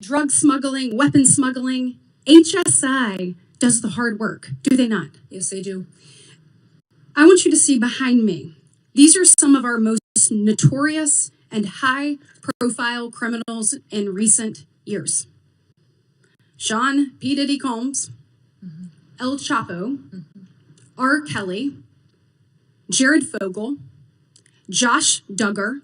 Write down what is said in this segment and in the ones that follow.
drug smuggling, weapon smuggling. HSI does the hard work, do they not? Yes, they do. I want you to see behind me. These are some of our most notorious and high-profile criminals in recent years. Sean P. Diddy Combs, El Chapo, R. Kelly, Jared Fogle, Josh Duggar,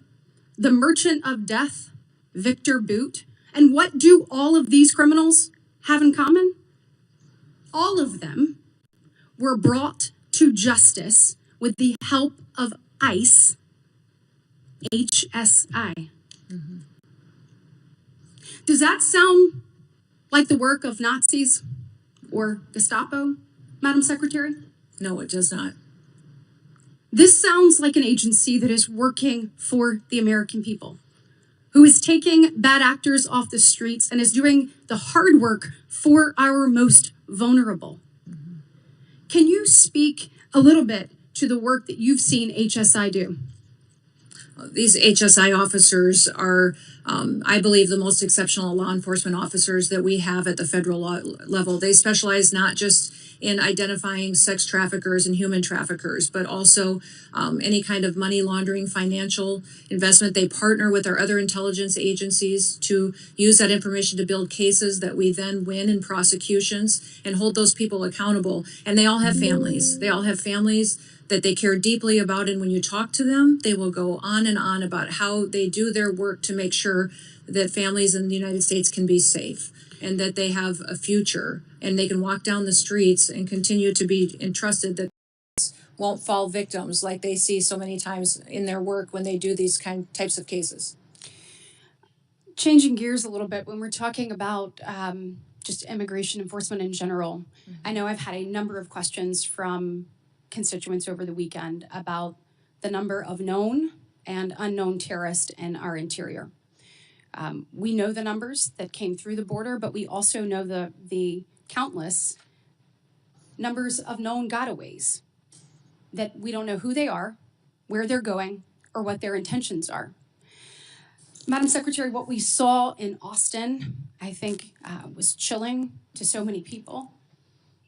the Merchant of Death, Victor Boot. And what do all of these criminals have in common? All of them were brought to justice with the help of ICE, HSI. Does that sound like the work of Nazis or Gestapo, Madam Secretary? No, it does not. This sounds like an agency that is working for the American people, who is taking bad actors off the streets and is doing the hard work for our most vulnerable. Can you speak a little bit to the work that you've seen HSI do? These HSI officers are, I believe, the most exceptional law enforcement officers that we have at the federal level. They specialize not just in identifying sex traffickers and human traffickers, but also any kind of money laundering, financial investment. They partner with our other intelligence agencies to use that information to build cases that we then win in prosecutions and hold those people accountable. And they all have families. They all have families that they care deeply about, and when you talk to them, they will go on and on about how they do their work to make sure that families in the United States can be safe and that they have a future and they can walk down the streets and continue to be entrusted that won't fall victims like they see so many times in their work when they do these types of cases. Changing gears a little bit, when we're talking about just immigration enforcement in general, I know I've had a number of questions from constituents over the weekend about the number of known and unknown terrorists in our interior. We know the numbers that came through the border, but we also know the countless numbers of known gotaways that we don't know who they are, where they're going, or what their intentions are. Madam Secretary, what we saw in Austin, I think, was chilling to so many people.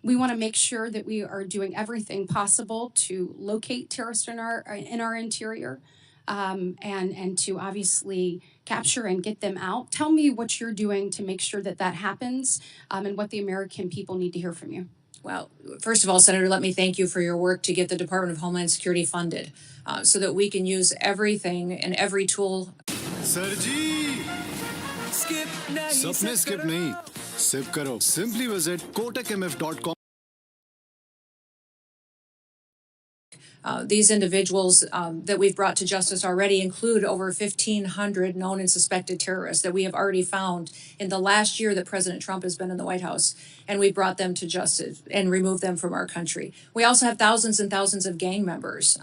We want to make sure that we are doing everything possible to locate terrorists in our interior, and to obviously capture and get them out. Tell me what you're doing to make sure that that happens, and what the American people need to hear from you. Well, first of all, Senator, let me thank you for your work to get the Department of Homeland Security funded so that we can use everything and every tool. Sir ji, sapne skip nahi, sip karo. Simply visit kotakmf.com. These individuals that we've brought to justice already include over 1,500 known and suspected terrorists that we have already found in the last year that President Trump has been in the White House, and we brought them to justice and removed them from our country. We also have thousands and thousands of gang members,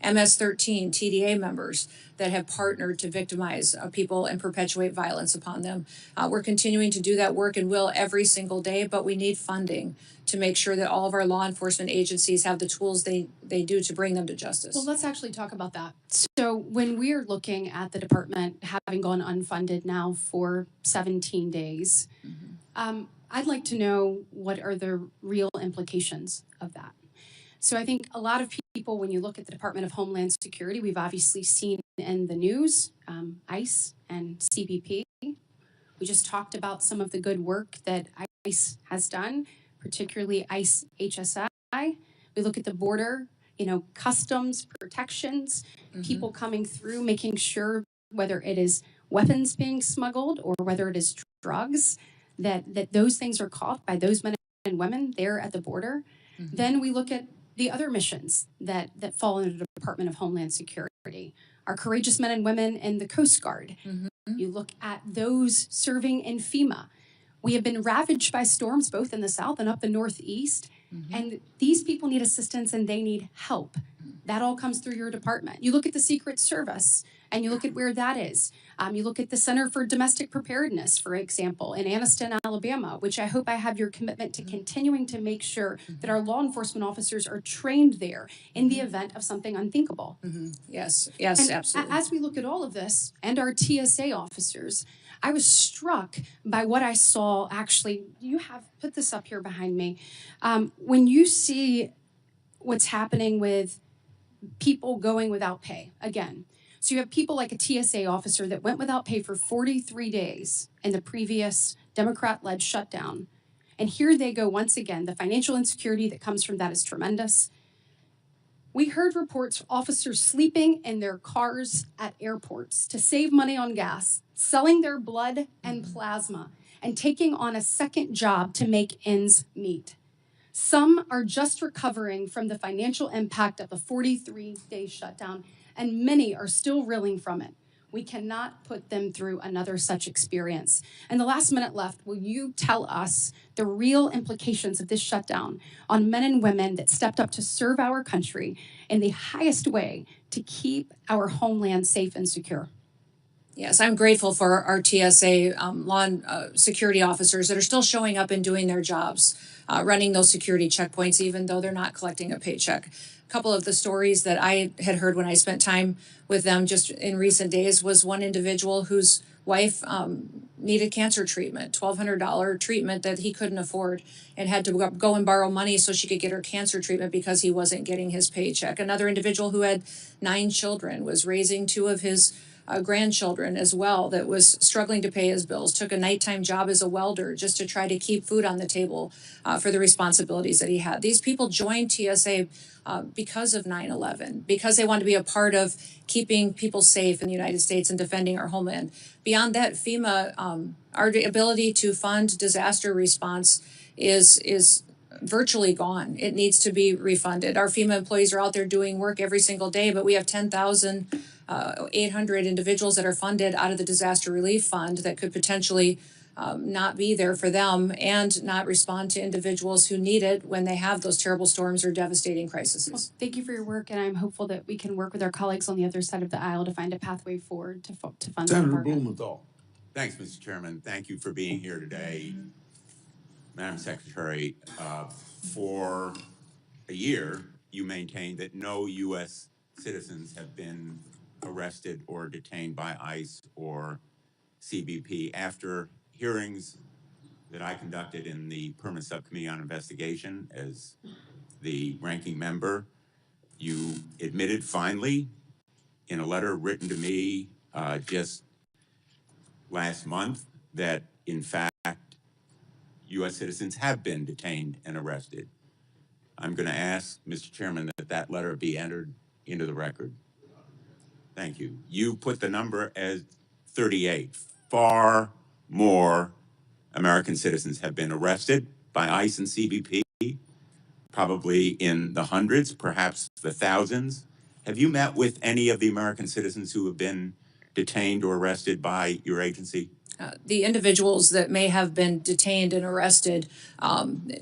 MS-13, TDA members that have partnered to victimize people and perpetuate violence upon them. We're continuing to do that work and will every single day, but we need funding to make sure that all of our law enforcement agencies have the tools they do to bring them to justice. Well, let's actually talk about that. So when we are looking at the department having gone unfunded now for 17 days, I'd like to know what are the real implications of that. So I think a lot of people, when you look at the Department of Homeland Security, we've obviously seen in the news, ICE and CBP. We just talked about some of the good work that ICE has done, particularly ICE HSI. We look at the border, customs protections, people coming through, making sure whether it is weapons being smuggled or whether it is drugs, that those things are caught by those men and women there at the border. Then we look at the other missions that fall under the Department of Homeland Security, our courageous men and women in the Coast Guard. You look at those serving in FEMA. We have been ravaged by storms both in the South and up the Northeast, and these people need assistance and they need help. That all comes through your department. You look at the Secret Service and you look at where that is. You look at the Center for Domestic Preparedness, for example, in Anniston, Alabama, which I hope I have your commitment to continuing to make sure that our law enforcement officers are trained there in the event of something unthinkable. Yes, And absolutely. as we look at all of this and our TSA officers, I was struck by what I saw. Actually, you have put this up here behind me. When you see what's happening with people going without pay again. So you have people like a TSA officer that went without pay for 43 days in the previous Democrat-led shutdown. And here they go once again. The financial insecurity that comes from that is tremendous. We heard reports of officers sleeping in their cars at airports to save money on gas, selling their blood and plasma, and taking on a second job to make ends meet. Some are just recovering from the financial impact of the 43-day shutdown, and many are still reeling from it. We cannot put them through another such experience. In the last minute left, will you tell us the real implications of this shutdown on men and women that stepped up to serve our country in the highest way to keep our homeland safe and secure? Yes, I'm grateful for our TSA security officers that are still showing up and doing their jobs, running those security checkpoints, even though they're not collecting a paycheck. A couple of the stories that I had heard when I spent time with them just in recent days was one individual whose wife needed cancer treatment, $1,200 treatment that he couldn't afford, and had to go and borrow money so she could get her cancer treatment because he wasn't getting his paycheck. Another individual who had 9 children was raising 2 of his grandchildren as well, that was struggling to pay his bills, took a nighttime job as a welder just to try to keep food on the table for the responsibilities that he had. These people joined TSA because of 9/11, because they wanted to be a part of keeping people safe in the United States and defending our homeland. Beyond that, FEMA, our ability to fund disaster response is virtually gone. It needs to be refunded. Our FEMA employees are out there doing work every single day, but we have 10,800 individuals that are funded out of the disaster relief fund that could potentially not be there for them and not respond to individuals who need it when they have those terrible storms or devastating crises. Well, thank you for your work, and I'm hopeful that we can work with our colleagues on the other side of the aisle to find a pathway forward to fund Senator the department. Blumenthal. Thanks, Mr. Chairman. Thank you for being here today. Madam Secretary, for a year, you maintained that no U.S. citizens have been arrested or detained by ICE or CBP. After hearings that I conducted in the Permanent Subcommittee on Investigation as the ranking member, you admitted finally in a letter written to me just last month that, in fact, U.S. citizens have been detained and arrested. I'm going to ask, Mr. Chairman, that that letter be entered into the record. Thank you. You put the number as 38. Far more American citizens have been arrested by ICE and CBP, probably in the hundreds, perhaps the thousands. Have you met with any of the American citizens who have been detained or arrested by your agency? The individuals that may have been detained and arrested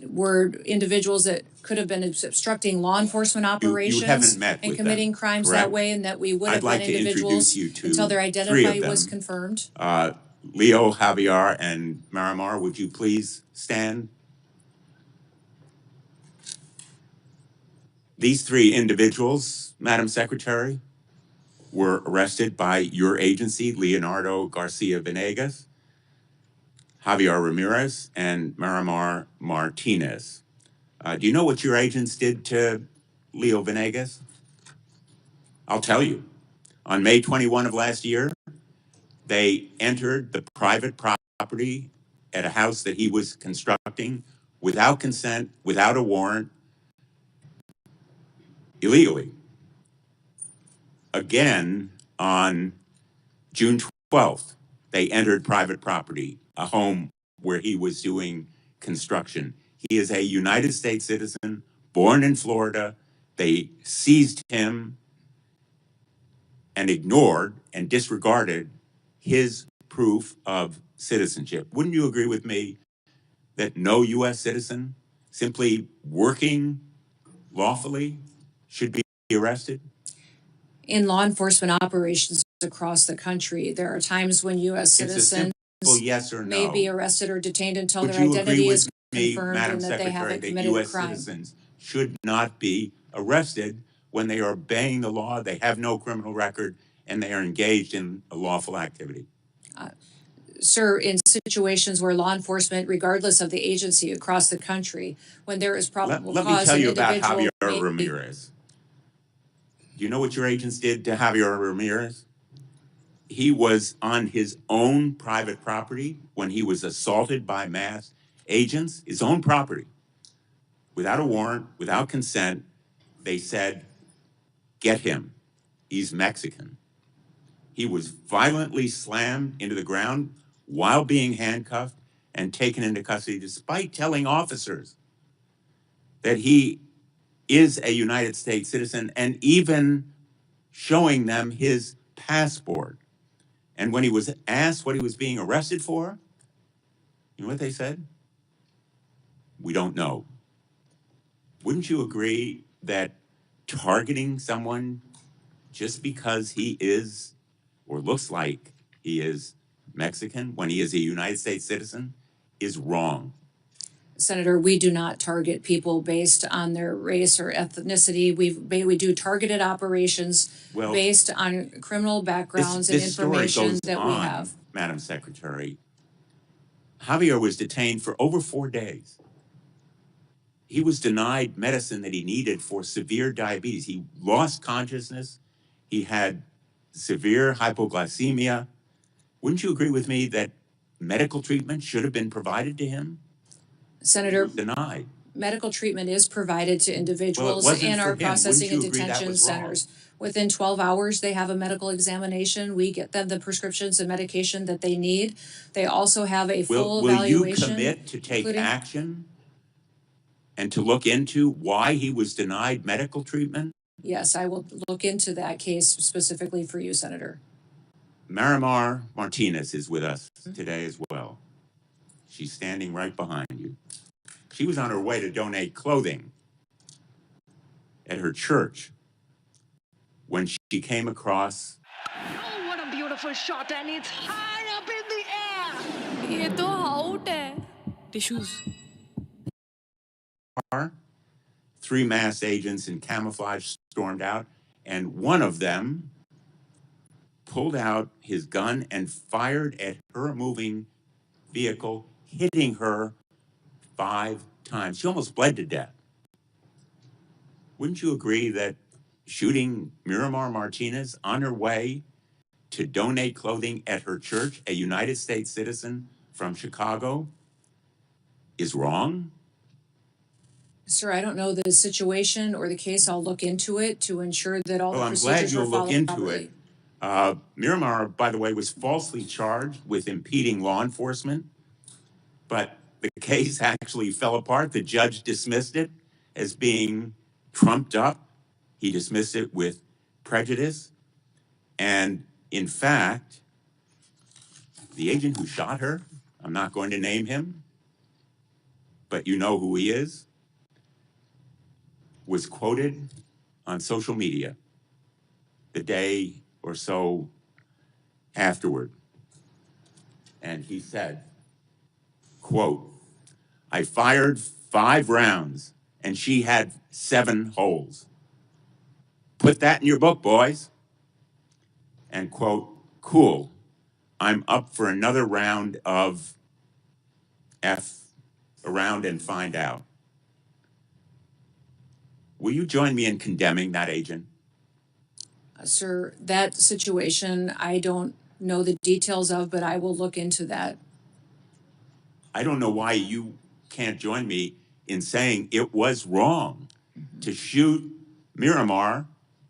were individuals that could have been obstructing law enforcement operations you haven't met and with committing them, crimes correct? that way, and that we would I'd have like been to individuals introduce you to until their 3 of identity them. was confirmed. Leo, Javier, and Marimar, would you please stand? These 3 individuals, Madam Secretary, were arrested by your agency, Leonardo Garcia Venegas, Javier Ramirez, and Marimar Martinez. Do you know what your agents did to Leo Venegas? I'll tell you. On May 21 of last year, they entered the private property at a house that he was constructing without consent, without a warrant, illegally. Again, on June 12th, they entered private property, a home where he was doing construction. He is a United States citizen, born in Florida. They seized him and ignored and disregarded his proof of citizenship. Wouldn't you agree with me that no U.S. citizen simply working lawfully should be arrested? In law enforcement operations across the country, there are times when U.S. citizens yes or no. may be arrested or detained until Would their you identity agree is with me, confirmed Madam and that they Secretary, haven't that committed a U.S. crime. citizens should not be arrested when they are obeying the law, they have no criminal record, and they are engaged in a lawful activity? Sir, in situations where law enforcement, regardless of the agency across the country, when there is probable Let me cause, tell an you about individual Javier Ramirez. Do you know what your agents did to Javier Ramirez? He was on his own private property when he was assaulted by mass agents, his own property, without a warrant, without consent. They said, get him. He's Mexican. He was violently slammed into the ground while being handcuffed and taken into custody, despite telling officers that he is a United States citizen and even showing them his passport. And when he was asked what he was being arrested for, you know what they said? We don't know. Wouldn't you agree that targeting someone just because he is or looks like he is Mexican when he is a United States citizen is wrong? Senator, we do not target people based on their race or ethnicity. We do targeted operations based on criminal backgrounds and information that we have. Madam Secretary, Javier was detained for over 4 days. He was denied medicine that he needed for severe diabetes. He lost consciousness. He had severe hypoglycemia. Wouldn't you agree with me that medical treatment should have been provided to him? Senator, denied. Medical treatment is provided to individuals in our processing and detention centers. Within 12 hours, they have a medical examination. We get them the prescriptions and medication that they need. They also have a full evaluation. Will you commit to take action and to look into why he was denied medical treatment? Yes, I will look into that case specifically for you, Senator. Marimar Martinez is with us today as well. She's standing right behind you. She was on her way to donate clothing at her church when she came across. Oh, what a beautiful shot, and it's high up in the air. ये तो out है. Tissues. 3 masked agents in camouflage stormed out, and one of them pulled out his gun and fired at her moving vehicle, hitting her 5 times. She almost bled to death. Wouldn't you agree that shooting Miramar Martinez on her way to donate clothing at her church, a United States citizen from Chicago, is wrong? Sir, I don't know the situation or the case. I'll look into it to ensure that all the procedures are followed properly. Well, I'm glad you'll look into it. Miramar, by the way, was falsely charged with impeding law enforcement, but the case actually fell apart. The judge dismissed it as being trumped up. He dismissed it with prejudice. And in fact, the agent who shot her, I'm not going to name him, but you know who he is, was quoted on social media the day or so afterward. And he said, quote, I fired 5 rounds and she had 7 holes. Put that in your book, boys. And quote, cool, I'm up for another round of around and find out. Will you join me in condemning that agent? Sir, that situation, I don't know the details of, but I will look into that. I don't know why you can't join me in saying it was wrong to shoot Miramar,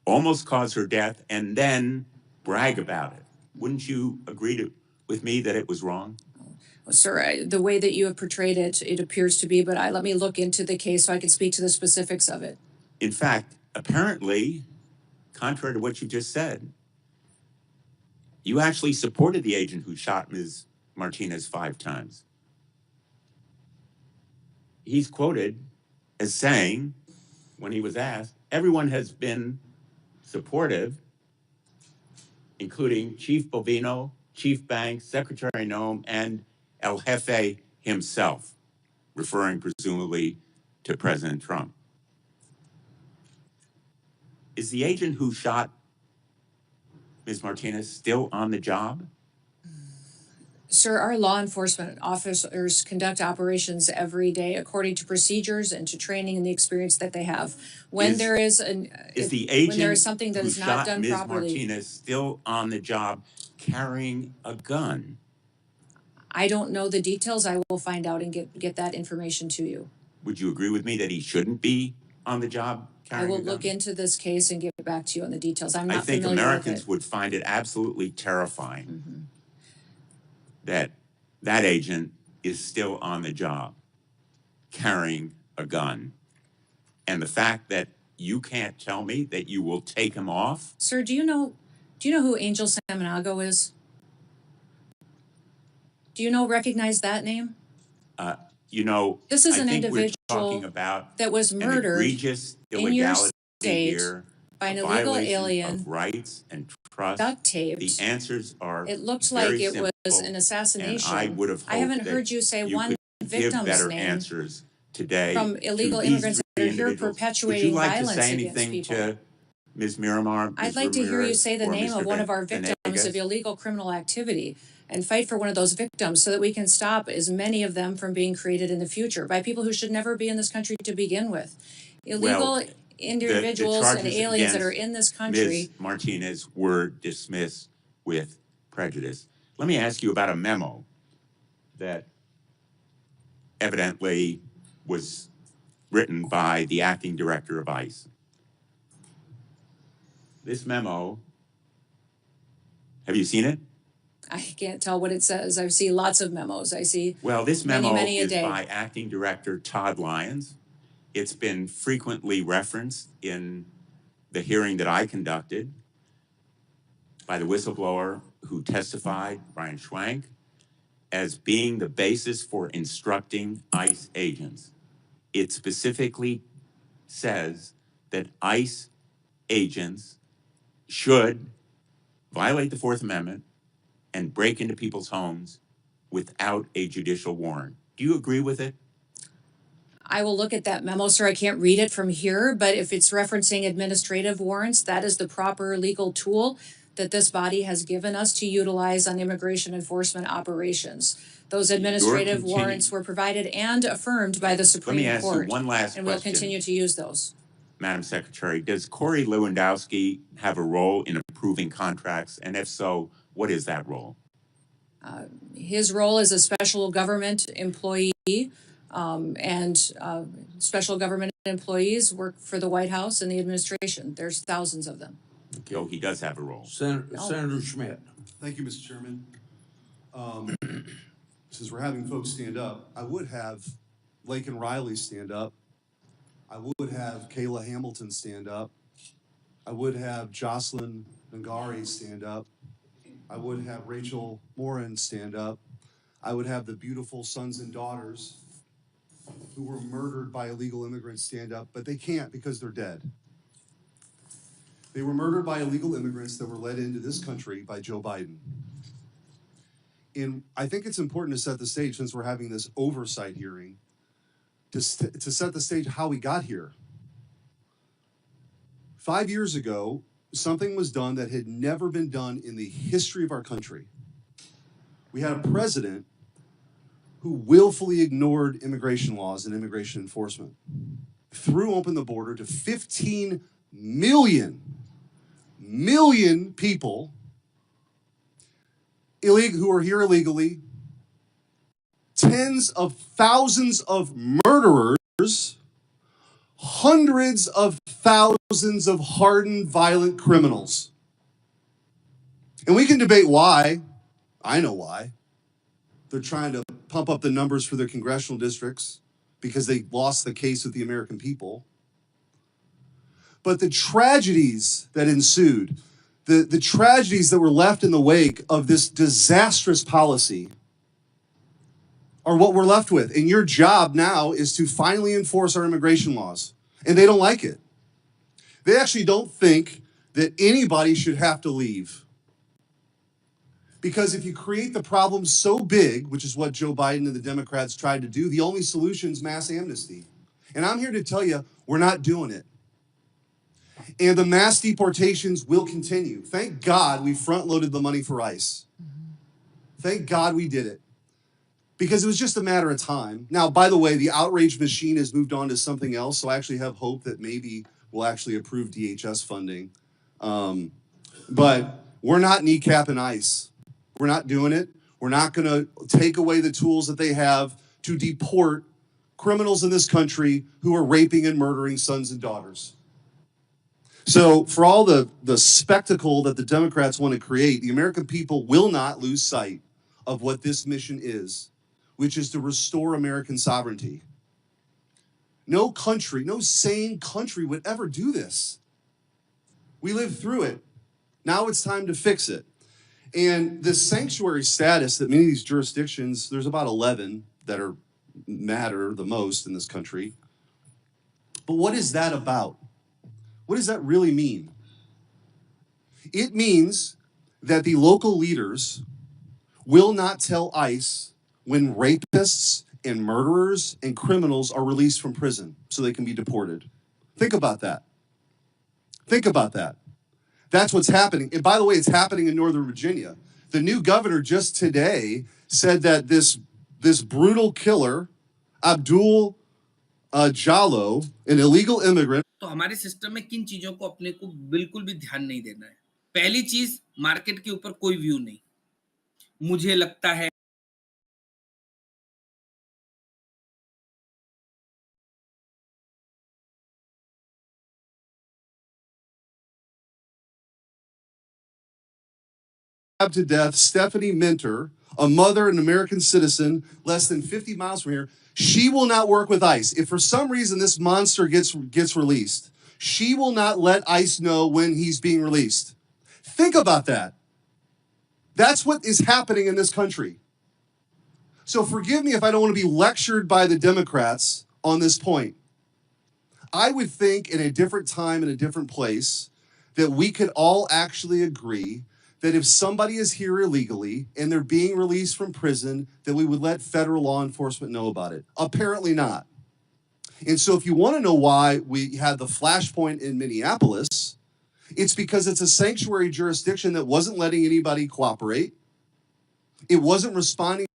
almost cause her death, and then brag about it. Wouldn't you agree with me that it was wrong? Sir, the way that you have portrayed it, it appears to be, but let me look into the case so I can speak to the specifics of it. In fact, apparently, contrary to what you just said, you actually supported the agent who shot Ms. Martinez 5 times. He's quoted as saying, when he was asked, everyone has been supportive, including Chief Bovino, Chief Banks, Secretary Noem, and El Jefe himself, referring presumably to President Trump. Is the agent who shot Ms. Martinez still on the job? Sir, our law enforcement officers conduct operations every day according to procedures and to training and the experience that they have. When there is the agent when there is something that who is not shot done Ms. properly, Martinez still on the job carrying a gun? I don't know the details. I will find out and get that information to you. Would you agree with me that he shouldn't be on the job I carrying a will gun? look into this case and get back to you on the details. I'm not I think familiar Americans with it. would find it absolutely terrifying that that agent is still on the job carrying a gun. And the fact that you can't tell me that you will take him off? Sir, do you know who Angel Saminago is? Do you recognize that name? This is I an think we're individual talking about that was an murdered egregious in your illegality state here, by an a illegal violation alien, of rights and trust. duct taped. The answers are It looked very like it simple, was an assassination. and I would have hoped I haven't that heard you say you one could victim's give better name answers today from illegal to these immigrants that three are here individuals. perpetuating Would you like violence to say against anything people. to Ms. Miramar, I'd Ms. like to hear you Ramirez, say the or name Mr. of one of our victims Venegas? of illegal criminal activity and fight for one of those victims so that we can stop as many of them from being created in the future by people who should never be in this country to begin with. Illegal individuals and charges aliens that are against in this country. Ms. Martinez were dismissed with prejudice. Let me ask you about a memo that evidently was written by the acting director of ICE. This memo, have you seen it? I can't tell what it says. I see lots of memos. I see Well, this memo many a is day. by acting director Todd Lyons. It's been frequently referenced in the hearing that I conducted by the whistleblower who testified, Brian Schwank, as being the basis for instructing ICE agents. It specifically says that ICE agents should violate the Fourth Amendment and break into people's homes without a judicial warrant. Do you agree with it? I will look at that memo, sir. I can't read it from here, but if it's referencing administrative warrants, that is the proper legal tool that this body has given us to utilize on immigration enforcement operations. Those administrative warrants were provided and affirmed by the Supreme Court. Let me ask you one last and question. we'll continue to use those. Madam Secretary, does Corey Lewandowski have a role in approving contracts? And if so, what is that role? His role as a special government employee, and special government employees work for the White House and the administration. There's thousands of them. So he does have a role. Senator Schmidt. Thank you, Mr. Chairman. Since we're having folks stand up, I would have Laken Riley stand up. I would have Kayla Hamilton stand up. I would have Jocelyn Ngari stand up. I would have Rachel Morin stand up. I would have the beautiful sons and daughters who were murdered by illegal immigrants stand up, but they can't because they're dead. They were murdered by illegal immigrants that were led into this country by Joe Biden. And I think it's important to set the stage, since we're having this oversight hearing, to set the stage how we got here. 5 years ago, something was done that had never been done in the history of our country. We had a president who willfully ignored immigration laws and immigration enforcement, threw open the border to 15 million people who are here illegally, tens of thousands of murderers, hundreds of thousands of hardened, violent criminals. And we can debate why. I know why. They're trying to pump up the numbers for their congressional districts because they lost the case with the American people. But the tragedies that ensued, the tragedies that were left in the wake of this disastrous policy are what we're left with. And your job now is to finally enforce our immigration laws. And they don't like it. They actually don't think that anybody should have to leave. Because if you create the problem so big, which is what Joe Biden and the Democrats tried to do, the only solution is mass amnesty. And I'm here to tell you, we're not doing it. And the mass deportations will continue. Thank God we front-loaded the money for ICE. Thank God we did it. Because it was just a matter of time. Now, by the way, the outrage machine has moved on to something else, so I actually have hope that maybe we'll actually approve DHS funding. But we're not kneecapping ICE. We're not doing it. We're not going to take away the tools that they have to deport criminals in this country who are raping and murdering sons and daughters. So for all the spectacle that the Democrats want to create, the American people will not lose sight of what this mission is, which is to restore American sovereignty. No country, no sane country would ever do this. We lived through it. Now it's time to fix it. And this sanctuary status that many of these jurisdictions, there's about 11 that matter the most in this country. But what is that about? What does that really mean? It means that the local leaders will not tell ICE when rapists and murderers and criminals are released from prison so they can be deported. Think about that. Think about that. That's what's happening. And by the way, it's happening in Northern Virginia. The new governor just today said that this brutal killer, Abdul Jallo, an illegal immigrant. तो हमारे system में किन चीजों को अपने को बिल्कुल भी ध्यान नहीं देना है. पहली चीज, मार्केट के ऊपर कोई व्यू नहीं. मुझे लगता है To death, Stephanie Minter, a mother, an American citizen, less than 50 miles from here. She will not work with ICE. If for some reason this monster gets released, she will not let ICE know when he's being released. Think about that. That's what is happening in this country. So forgive me if I don't want to be lectured by the Democrats on this point. I would think in a different time, in a different place, that we could all actually agree that if somebody is here illegally and they're being released from prison, that we would let federal law enforcement know about it. Apparently not. And so if you want to know why we had the flashpoint in Minneapolis, it's because it's a sanctuary jurisdiction that wasn't letting anybody cooperate. It wasn't responding